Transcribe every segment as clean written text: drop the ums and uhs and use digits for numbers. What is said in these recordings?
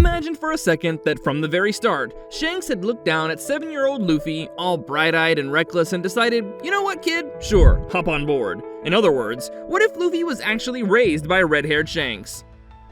Imagine for a second that from the very start, Shanks had looked down at 7-year-old Luffy, all bright-eyed and reckless, and decided, you know what, kid? Sure, hop on board. In other words, what if Luffy was actually raised by a red-haired Shanks?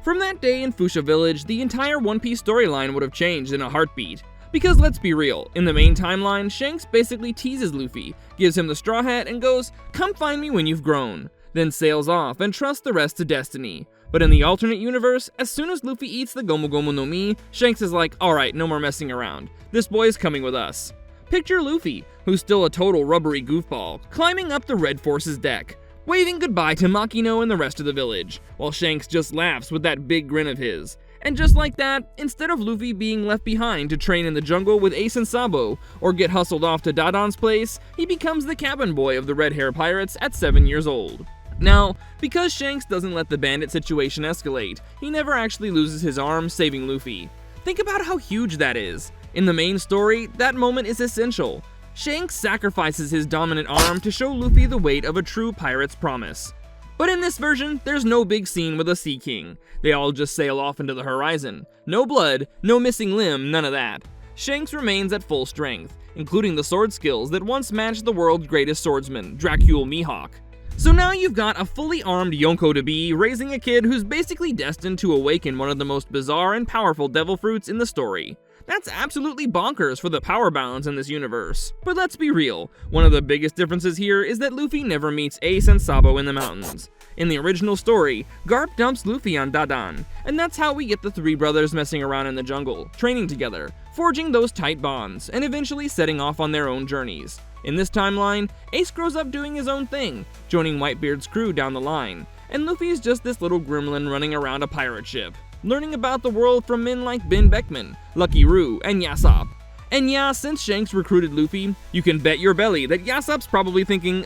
From that day in Fuchsia Village, the entire One Piece storyline would have changed in a heartbeat. Because let's be real, in the main timeline, Shanks basically teases Luffy, gives him the straw hat, and goes, "Come find me when you've grown," then sails off and trusts the rest to destiny. But in the alternate universe, as soon as Luffy eats the Gomu Gomu no Mi, Shanks is like, alright, no more messing around. This boy's coming with us. Picture Luffy, who's still a total rubbery goofball, climbing up the Red Force's deck, waving goodbye to Makino and the rest of the village, while Shanks just laughs with that big grin of his. And just like that, instead of Luffy being left behind to train in the jungle with Ace and Sabo, or get hustled off to Dadan's place, he becomes the cabin boy of the Red Hair Pirates at 7 years old. Now, because Shanks doesn't let the bandit situation escalate, he never actually loses his arm saving Luffy. Think about how huge that is. In the main story, that moment is essential. Shanks sacrifices his dominant arm to show Luffy the weight of a true pirate's promise. But in this version, there's no big scene with a Sea King. They all just sail off into the horizon. No blood, no missing limb, none of that. Shanks remains at full strength, including the sword skills that once matched the world's greatest swordsman, Dracule Mihawk. So now you've got a fully armed Yonko to be raising a kid who's basically destined to awaken one of the most bizarre and powerful devil fruits in the story. That's absolutely bonkers for the power balance in this universe. But let's be real, one of the biggest differences here is that Luffy never meets Ace and Sabo in the mountains. In the original story, Garp dumps Luffy on Dadan, and that's how we get the three brothers messing around in the jungle, training together, forging those tight bonds, and eventually setting off on their own journeys. In this timeline, Ace grows up doing his own thing, joining Whitebeard's crew down the line, and Luffy's just this little gremlin running around a pirate ship, learning about the world from men like Ben Beckman, Lucky Roo, and Yasopp. And yeah, since Shanks recruited Luffy, you can bet your belly that Yasopp's probably thinking,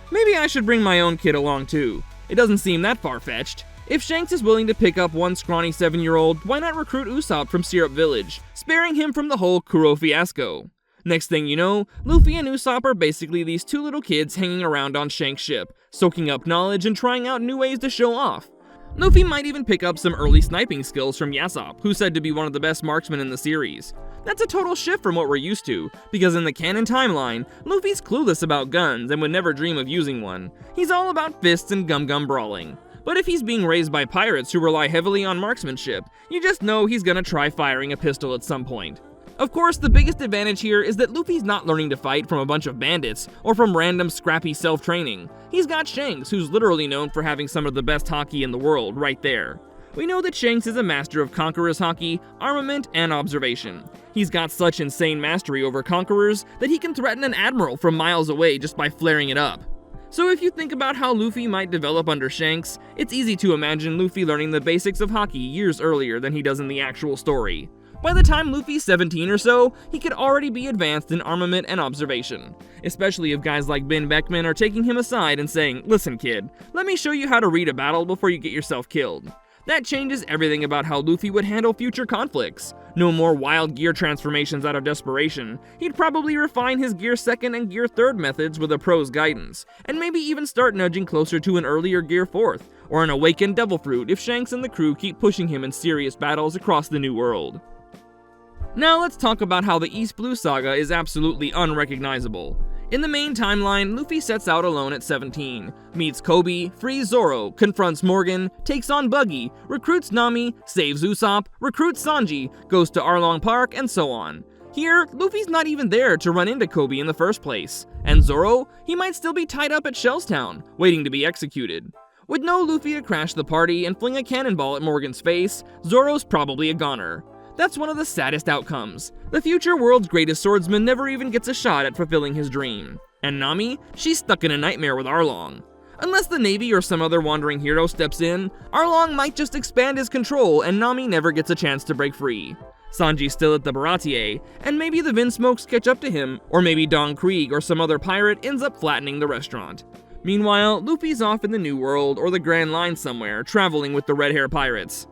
maybe I should bring my own kid along too. It doesn't seem that far-fetched. If Shanks is willing to pick up one scrawny 7-year-old, why not recruit Usopp from Syrup Village, sparing him from the whole Kuro fiasco? Next thing you know, Luffy and Usopp are basically these two little kids hanging around on Shanks' ship, soaking up knowledge and trying out new ways to show off. Luffy might even pick up some early sniping skills from Yasopp, who's said to be one of the best marksmen in the series. That's a total shift from what we're used to, because in the canon timeline, Luffy's clueless about guns and would never dream of using one. He's all about fists and gum-gum brawling. But if he's being raised by pirates who rely heavily on marksmanship, you just know he's gonna try firing a pistol at some point. Of course, the biggest advantage here is that Luffy's not learning to fight from a bunch of bandits or from random scrappy self-training. He's got Shanks, who's literally known for having some of the best Haki in the world, right there. We know that Shanks is a master of Conqueror's Haki, armament, and observation. He's got such insane mastery over Conquerors that he can threaten an admiral from miles away just by flaring it up. So if you think about how Luffy might develop under Shanks, it's easy to imagine Luffy learning the basics of Haki years earlier than he does in the actual story. By the time Luffy's 17 or so, he could already be advanced in armament and observation, especially if guys like Ben Beckman are taking him aside and saying, "Listen kid, let me show you how to read a battle before you get yourself killed." That changes everything about how Luffy would handle future conflicts. No more wild gear transformations out of desperation. He'd probably refine his Gear 2nd and Gear 3rd methods with a pro's guidance, and maybe even start nudging closer to an earlier Gear 4th, or an awakened Devil Fruit if Shanks and the crew keep pushing him in serious battles across the New World. Now let's talk about how the East Blue Saga is absolutely unrecognizable. In the main timeline, Luffy sets out alone at 17, meets Kobe, frees Zoro, confronts Morgan, takes on Buggy, recruits Nami, saves Usopp, recruits Sanji, goes to Arlong Park, and so on. Here, Luffy's not even there to run into Kobe in the first place. And Zoro? He might still be tied up at Shellstown, waiting to be executed. With no Luffy to crash the party and fling a cannonball at Morgan's face, Zoro's probably a goner. That's one of the saddest outcomes. The future world's greatest swordsman never even gets a shot at fulfilling his dream. And Nami? She's stuck in a nightmare with Arlong. Unless the Navy or some other wandering hero steps in, Arlong might just expand his control and Nami never gets a chance to break free. Sanji's still at the Baratier, and maybe the Vinsmokes catch up to him, or maybe Don Krieg or some other pirate ends up flattening the restaurant. Meanwhile, Luffy's off in the New World or the Grand Line somewhere, traveling with the Red Hair Pirates.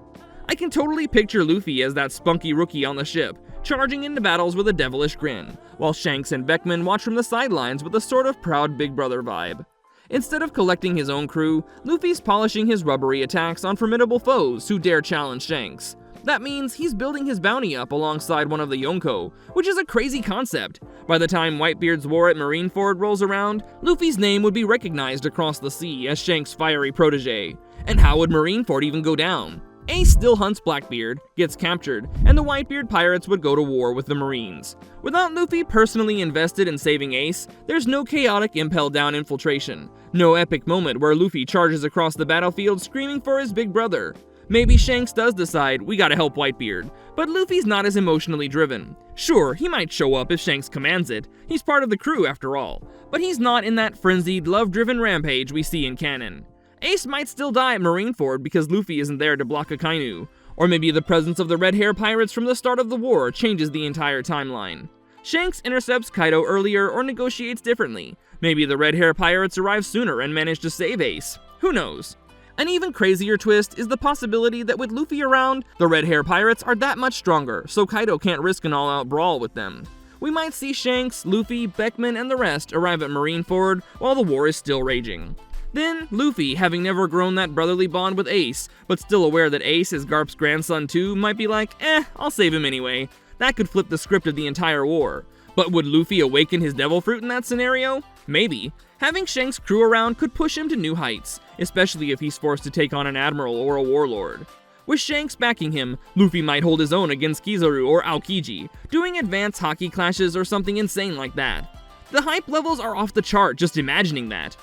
I can totally picture Luffy as that spunky rookie on the ship, charging into battles with a devilish grin, while Shanks and Beckman watch from the sidelines with a sort of proud big brother vibe. Instead of collecting his own crew, Luffy's polishing his rubbery attacks on formidable foes who dare challenge Shanks. that means he's building his bounty up alongside one of the Yonko, which is a crazy concept. By the time Whitebeard's war at Marineford rolls around, Luffy's name would be recognized across the sea as Shanks' fiery protege. And how would Marineford even go down? Ace still hunts Blackbeard, gets captured, and the Whitebeard pirates would go to war with the Marines. Without Luffy personally invested in saving Ace, there's no chaotic Impel Down infiltration, no epic moment where Luffy charges across the battlefield screaming for his big brother. Maybe Shanks does decide, we gotta help Whitebeard, but Luffy's not as emotionally driven. Sure, he might show up if Shanks commands it, he's part of the crew after all, but he's not in that frenzied, love-driven rampage we see in canon. Ace might still die at Marineford because Luffy isn't there to block Akainu, or maybe the presence of the red hair pirates from the start of the war changes the entire timeline. Shanks intercepts Kaido earlier or negotiates differently. Maybe the red hair pirates arrive sooner and manage to save Ace. Who knows? An even crazier twist is the possibility that with Luffy around, the red hair pirates are that much stronger, so Kaido can't risk an all-out brawl with them. We might see Shanks, Luffy, Beckman, and the rest arrive at Marineford while the war is still raging. Then, Luffy, having never grown that brotherly bond with Ace, but still aware that Ace is Garp's grandson too, might be like, I'll save him anyway. That could flip the script of the entire war. But would Luffy awaken his devil fruit in that scenario? Maybe. Having Shanks' crew around could push him to new heights, especially if he's forced to take on an admiral or a warlord. With Shanks backing him, Luffy might hold his own against Kizaru or Aokiji, doing advanced Haki clashes or something insane like that. The hype levels are off the chart just imagining that.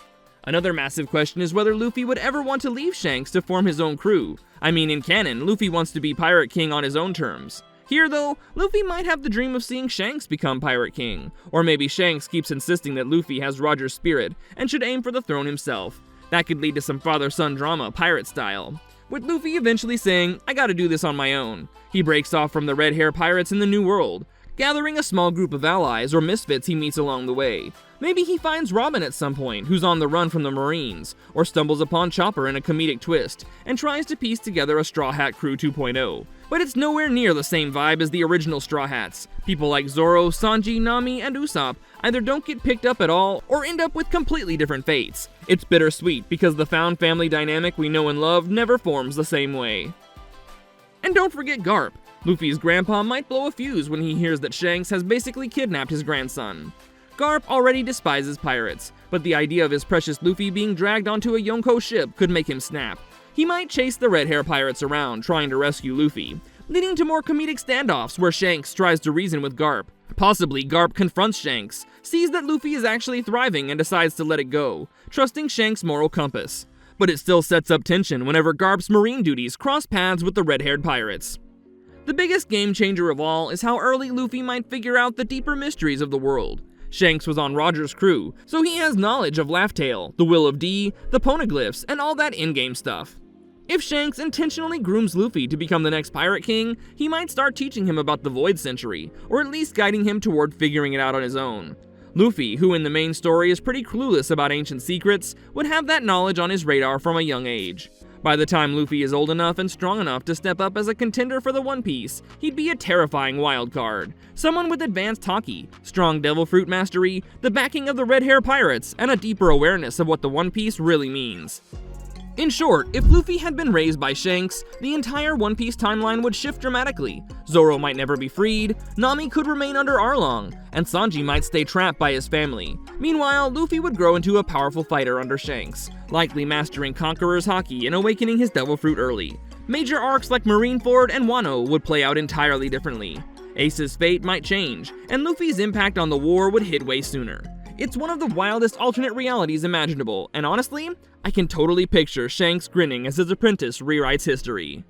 Another massive question is whether Luffy would ever want to leave Shanks to form his own crew. I mean, in canon, Luffy wants to be Pirate King on his own terms. Here, though, Luffy might have the dream of seeing Shanks become Pirate King. Or maybe Shanks keeps insisting that Luffy has Roger's spirit and should aim for the throne himself. That could lead to some father-son drama, pirate style. With Luffy eventually saying, I gotta do this on my own. He breaks off from the red hair pirates in the New World, gathering a small group of allies or misfits he meets along the way. Maybe he finds Robin at some point, who's on the run from the Marines, or stumbles upon Chopper in a comedic twist, and tries to piece together a Straw Hat Crew 2.0. But it's nowhere near the same vibe as the original Straw Hats. People like Zoro, Sanji, Nami, and Usopp either don't get picked up at all, or end up with completely different fates. It's bittersweet, because the found family dynamic we know and love never forms the same way. And don't forget Garp. Luffy's grandpa might blow a fuse when he hears that Shanks has basically kidnapped his grandson. Garp already despises pirates, but the idea of his precious Luffy being dragged onto a Yonko ship could make him snap. He might chase the red hair pirates around, trying to rescue Luffy, leading to more comedic standoffs where Shanks tries to reason with Garp. Possibly, Garp confronts Shanks, sees that Luffy is actually thriving and decides to let it go, trusting Shanks' moral compass. But it still sets up tension whenever Garp's marine duties cross paths with the red-haired pirates. The biggest game changer of all is how early Luffy might figure out the deeper mysteries of the world. Shanks was on Roger's crew, so he has knowledge of Laugh-Tale, the Will of D, the Poneglyphs, and all that in-game stuff. If Shanks intentionally grooms Luffy to become the next Pirate King, he might start teaching him about the Void Century, or at least guiding him toward figuring it out on his own. Luffy, who in the main story is pretty clueless about ancient secrets, would have that knowledge on his radar from a young age. By the time Luffy is old enough and strong enough to step up as a contender for the One Piece, he'd be a terrifying wild card. Someone with advanced Haki, strong Devil Fruit mastery, the backing of the Red Hair Pirates, and a deeper awareness of what the One Piece really means. In short, if Luffy had been raised by Shanks, the entire One Piece timeline would shift dramatically. Zoro might never be freed, Nami could remain under Arlong, and Sanji might stay trapped by his family. Meanwhile, Luffy would grow into a powerful fighter under Shanks, likely mastering Conqueror's Haki and awakening his Devil Fruit early. Major arcs like Marineford and Wano would play out entirely differently. Ace's fate might change, and Luffy's impact on the war would hit way sooner. It's one of the wildest alternate realities imaginable, and honestly, I can totally picture Shanks grinning as his apprentice rewrites history.